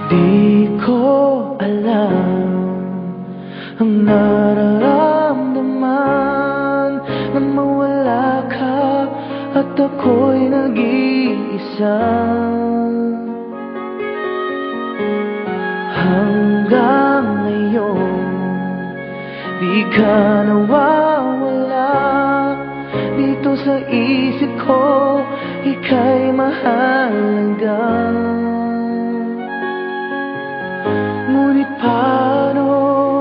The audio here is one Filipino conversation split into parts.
Di ko alam ang nararamdaman na mawala ka at ako'y nag-iisa. Hanggang ngayon di ka nawawala dito sa isip ko, ika'y mahalaga. Ngunit paano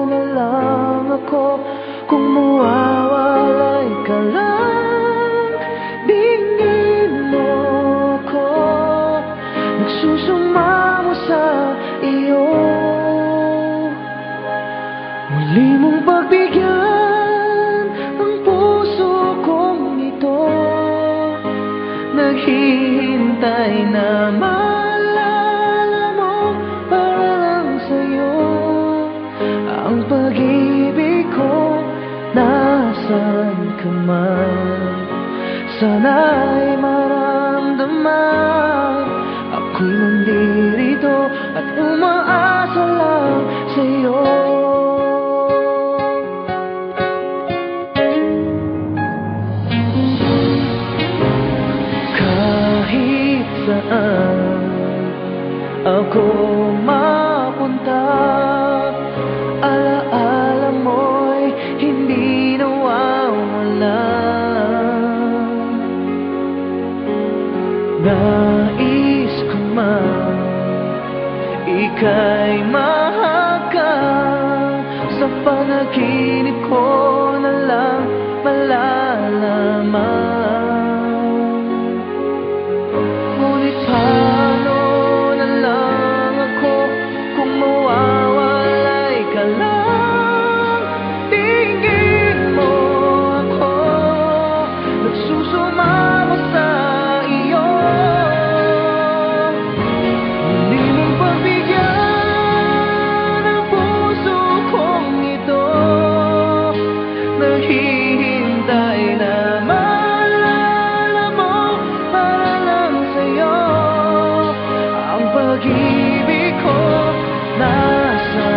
na lang ako kung mawawalay ka lang? Tingin mo ako, nagsusumamo sa iyo. Muli mong pagbigyan ang puso kong ito, naghihintay na maalala mo para lang sa'yo. Ang pag-ibig ko, nasan ka man, sana'y maramdaman. Ako'y nandirito at umaasa lang sa'yo. Kahit saan ako mapunta, alaala mo'y hindi nawawala. Nais ko man ika'y mahagkan, sa panaginip ko na lang malalaman. Ngunit paano na lang ako kung mawawalay ka lang? Tingin mo ako, nagsusumamo sa iyo. Muli mong pagbigyan ang puso kong ito, naghihintay na maalala mo para lang sa'yo. Ang pag-ibig ko, nasa